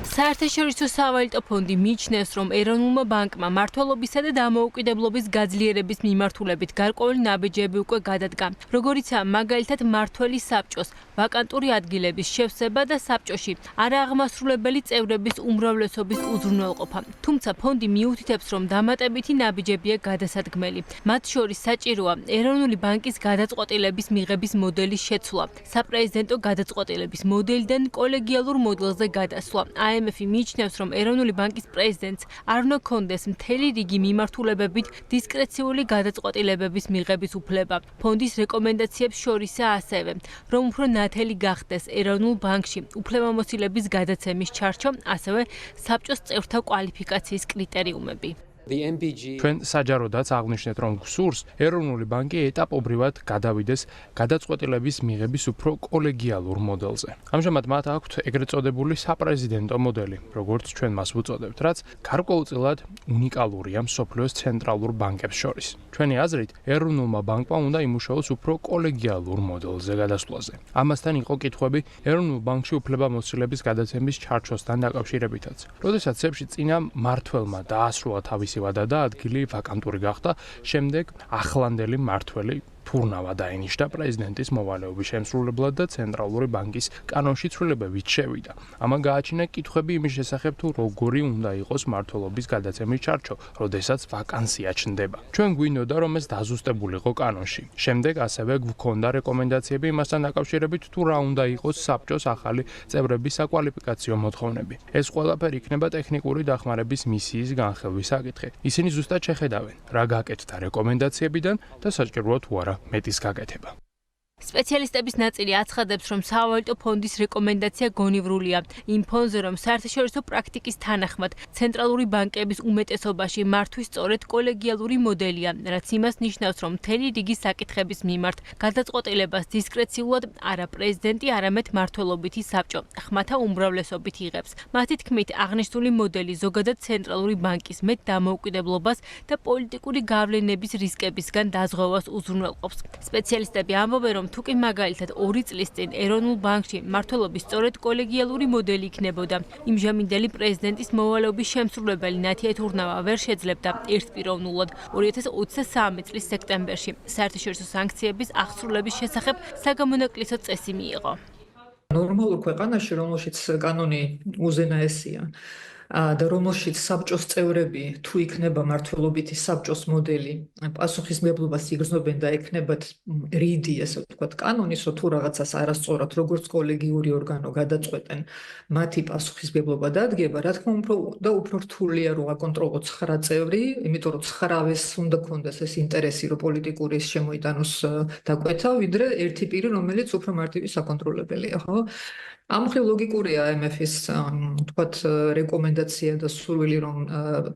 საერთაშორისო სავალუტო ფონდი მიიჩნევს, რომ ეროვნულმა ბანკმა მმართველობისა და დამოუკიდებლობის გაძლიერების მიმართულებით გარკვეული ნაბიჯები უკვე გადადგა. როგორიცაა მაგალითად მმართველი საბჭოს, ვაკანტური ადგილების შევსება და საბჭოში არააღმასრულებელი წევრების უმრავლესობის უზრუნველყოფა. თუმცა ფონდი მიუთითებს, რომ დამატებითი ნაბიჯებია გადასადგმელი. მათ შორის საჭიროა ეროვნული ბანკის გადაწყვეტილების მიღების მოდელის შეცვლა, საპრეზიდენტო გადაწყვეტილების მოდელიდან კოლეგიალურ მოდელზე გადასვლა. IMF-ი მიიჩნევს, რომ ეროვნული ბანკის პრეზიდენტს არ უნდა ჰქონდეს მთელი რიგი მიმართულებებით დისკრეციული გადაწყვეტილებების მიღების უფლება. ფონდის რეკომენდაციებს შორისაა ასევე, რომ უფრო ნათელი გახდეს ეროვნულ ბანკში უფლებამოსილების გადაცემის ჩარჩო, ასევე საბჭოს წევრთა კვალიფიკაციის კრიტერიუმები. ჩვენ საჯაროდაც აღვნიშნეთ, რომ გსურს ეროვნული ბანკი ეტაპობრივად გადავიდეს გადაწყვეტილების მიღების უფრო კოლეგიალურ მოდელზე. ამჟამად მათ აქვთ ეგრეთ წოდებული საპრეზიდენტო მოდელი, როგორც ჩვენ მას ვუწოდებთ, რაც გარკვეულწილად უნიკალურია მსოფლიოს ცენტრალურ ბანკებს შორის. ჩვენი აზრით, ეროვნულმა ბანკმა უნდა იმუშაოს უფრო კოლეგიალურ მოდელზე გადასვლაზე. ამასთან იყო კითხვები ეროვნულ ბანკში უფლებამოსილების გადაცემის ჩარჩოსთან დაკავშირებითაც. როდესაც სებში წინა მმართველმა დაასრულა თავისი ვადა და ადგილი ვაკანტური გახდა, შემდეგ ახლანდელი მმართველი თურნავა დაინიშნა პრეზიდენტის მოვალეობის შემსრულებლად და ცენტრალური ბანკის კანონში ცვლილებებით შევიდა. ამან გააჩინა კითხვები იმის შესახებ, თუ როგორი უნდა იყოს მმართველობის გადაცემის ჩარჩო, როდესაც ვაკანსია ჩნდება. ჩვენ გვინდოდა, რომ ეს დაზუსტებულიყო კანონში. შემდეგ ასევე გვქონდა რეკომენდაციები იმასთან დაკავშირებით, თუ რა უნდა იყოს საბჭოს ახალი წევრების საკვალიფიკაციო მოთხოვნები. ეს ყველაფერი იქნება ტექნიკური დახმარების მისიის განხილვის საკითხი. ისინი ზუსტად შეხედავენ, რა გაკეთდა რეკომენდაციებიდან და საჭიროა თუ არა მეტის გაკეთება. სპეციალისტების ნაწილი აცხადებს, რომ სავალუტო ფონდის რეკომენდაცია გონივრულია იმ ფონზე, რომ საერთაშორისო პრაქტიკის თანახმად ცენტრალური ბანკების უმეტესობაში მართვის სწორედ კოლეგიალური მოდელია, რაც იმას ნიშნავს, რომ მთელი რიგი საკითხების მიმართ გადაწყვეტილებას დისკრეციულად არა პრეზიდენტი, არამედ მმართველობითი საბჭო ხმათა უმრავლესობით იღებს. მათი თქმით, აღნიშნული მოდელი ზოგადად ცენტრალური ბანკის მეტ დამოუკიდებლობას და პოლიტიკური გავლენების რისკებისგან დაზღვევას უზრუნველყოფს. სპეციალისტები ამბობენ, რომ თუკი მაგალითად 2 წლის წინ ეროვნულ ბანკში მმართველობის სწორედ კოლეგიალური მოდელი იქნებოდა, იმჟამინდელი პრეზიდენტის მოვალეობის შემსრულებელი ნათია თურნავა ვერ შეძლებდა ერთპიროვნულად 2023 წლის სექტემბერში საერთაშორისო სანქციების აღსრულების შესახებ საგამონაკლისო წესი მიიღო. ნორმალურ ქვეყანაში, რომელშიც კანონი უზენაესია და რომელშიც საბჭოს წევრები თუ იქნება მმართველობითი საბჭოს მოდელი პასუხისმგებლობას იგრძნობენ და ექნებათ რიდი, ესე ვთქვათ, კანონის, თუ რაღაცას არასწორად, როგორც კოლეგიური ორგანო გადაწყვეტენ, მათი პასუხისმგებლობა დადგება, რა თქმა უნდა, უფრო რთულია რომ აკონტროლოს 9 წევრი, იმიტომ რომ 9-ს უნდა ქონდეს ეს ინტერესი, რომ პოლიტიკური შემოიტანოს დაკვეთა, ვიდრე ერთი პირი, რომელიც უფრო მარტივი საკონტროლებელია, ხო? ამ მხრივ ლოგიკურია IMF-ის თქვათ რეკომენდაცია და სურვილი, რომ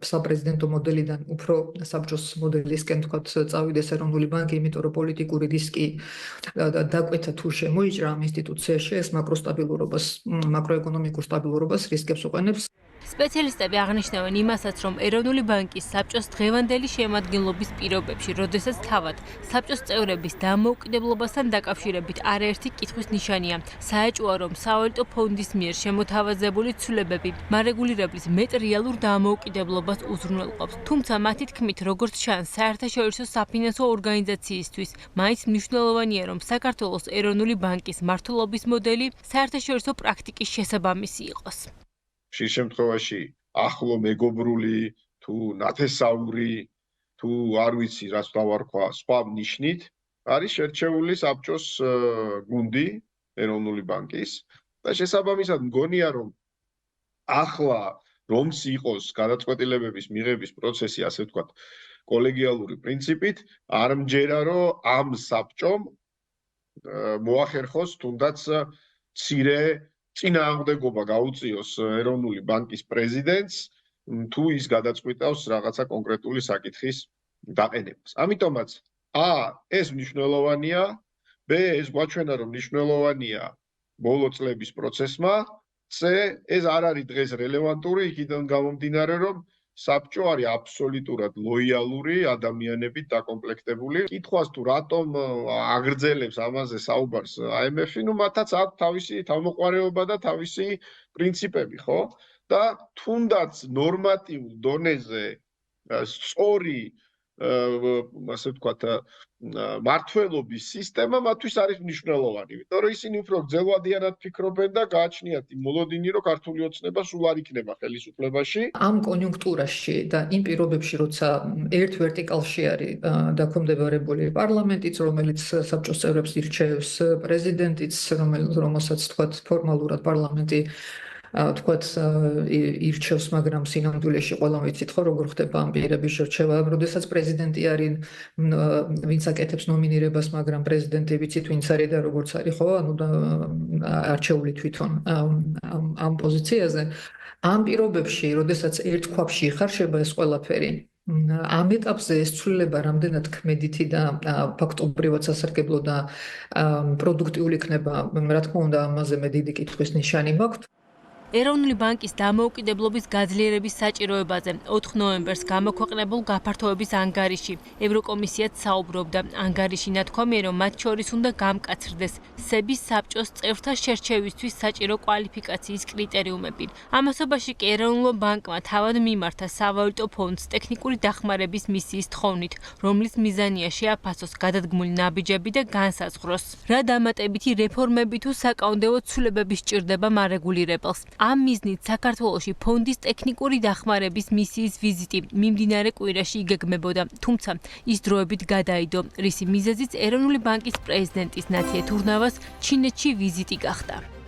საპრეზიდენტო მოდელიდან უფრო საბჭოს მოდელისკენ თქვათ წავიდეს ეროვნული ბანკი, იმიტომ რომ პოლიტიკური რისკი დაკვეთა თუ შემოიჭრა ამ ინსტიტუციაში, ეს მაკროეკონომიკურ სტაბილურობას რისკებს უყენებს. სპეციალისტები აღნიშნავენ იმასაც, რომ ეროვნული ბანკის საბჭოს დღევანდელი შემადგენლობის პირობებში, როდესაც თავად საბჭოს წევრების დამოუკიდებლობასთან დაკავშირებით არაერთი კითხვის ნიშანია. საეჭვოა, რომ სავალუტო ფონდის მიერ შემოთავაზებული ცვლილებები მარეგულირებლის მეტ რეალურ დამოუკიდებლობას უზრუნველყოფს. თუმცა მათი თქმით, როგორც ჩანს, საერთაშორისო საფინანსო ორგანიზაციისთვის მაინც მნიშვნელოვანია, რომ საქართველოს ეროვნული ბანკის მმართველობის მოდელი საერთაშორისო პრაქტიკის შესაბამისი იყოს. ხშირ შემთხვევაში ახლო მეგობრული თუ ნათესაური თუ არ ვიცი რაც დავარქვა სხვა ნიშნით არის შერჩეული საბჭოს გუნდი ეროვნული ბანკის და შესაბამისად მგონია რომ ახლა რომც იყოს გადაწყვეტილებების მიღების პროცესი, ასე ვთქვათ, კოლეგიალური პრინციპით, არ მჯერა რომ ამ საბჭომ მოახერხოს თუნდაც მცირე წინააღმდეგობა გაუწიოს ეროვნული ბანკის პრეზიდენტს, თუ ის გადაწყვიტავს რაღაცა კონკრეტული საკითხის დაყენებას. ამიტომაც ეს მნიშვნელოვანია, ეს გვაჩვენა, რომ მნიშვნელოვანია ბოლო წლების პროცესმა, ეს არ არის დღეს რელევანტური, იქიდან გამომდინარე, რომ საბჭო არის აბსოლუტურად ლოიალური, ადამიანებით დაკომპლექტებული. კითხვას თუ რატომ აგრძელებს ამაზე საუბარს IMF-ი, მათაც აქვს თავისი თავმოყარეობა და თავისი პრინციპები, ხო? და თუნდაც ნორმატიულ დონეზე სწორი ასე ვთქვათ მართლობის სისტემა მათთვის არის მნიშვნელოვანი, იმიტომ რომ ისინი უფრო გრძელვადიანად ფიქრობენ და გააჩნიათ იმ მოლოდინი, რომ ქართული ოცნება სულ არ იქნება ხელისუფლებაში. ამ კონიუნქტურაში და იმ პირობებში, როცა ერთ ვერტიკალში არის დაქვემდებარებული პარლამენტიც, რომელიც საბჭოს წევრებს ირჩევს, პრეზიდენტიც, რომელსაც თქვათ ფორმალურად პარლამენტი თქვათ ირჩევს, მაგრამ სინამდვილეში ყველამ ვიცით ხო როგორ ხდება ამ პირების შერჩევა, როდესაც პრეზიდენტი არის, ვინც აკეთებს ნომინირებას, მაგრამ პრეზიდენტი ვიცით ვინც არის და როგორც არის ხო, ანუ არჩეული თვითონ ამ პოზიციაზე. ამ პირობებში, როდესაც ერთ ქვაბში იხარშება ეს ყველაფერი, ამ ეტაპზე ეს ცვლილება რამდენად ქმედითი და ფაქტობრივად სასარგებლო და პროდუქტიული იქნება, რა თქმა უნდა, ამაზე მე დიდი კითხვის ნიშანი მაქვს. ეროვნული ბანკის დამოუკიდებლობის გაძლიერების საჭიროებაზე 4 ნოემბერს გამოქვეყნებულ გაფართოების ანგარიში ევროკომისიაც საუბრობდა. ანგარიში ნათქვამია, რომ მათ შორის უნდა გამკაცრდეს სების საბჭოს წევრთა შერჩევისთვის საჭირო კვალიფიკაციის კრიტერიუმები. ამასობაში კი ეროვნულ ბანკმა თავად მიმართა სავალუტო ფონდს ტექნიკური დახმარების მისიის თხოვნით, რომლის მიზანია შეაფასოს გადადგმული ნაბიჯები და განსაზღვროს, რა დამატებითი რეფორმები თუ საკანონმდებლო ცვლილებები სჭირდება მარეგულირებელს. ამ მიზნით საქართველოში ფონდის ტექნიკური დახმარების მისიის ვიზიტი მიმდინარე კვირაში იგეგმებოდა, თუმცა ის დროებით გადაიდო, რისი მიზეზიც ეროვნული ბანკის პრეზიდენტის ნათია თურნავას ჩინეთში ვიზიტი გახდა.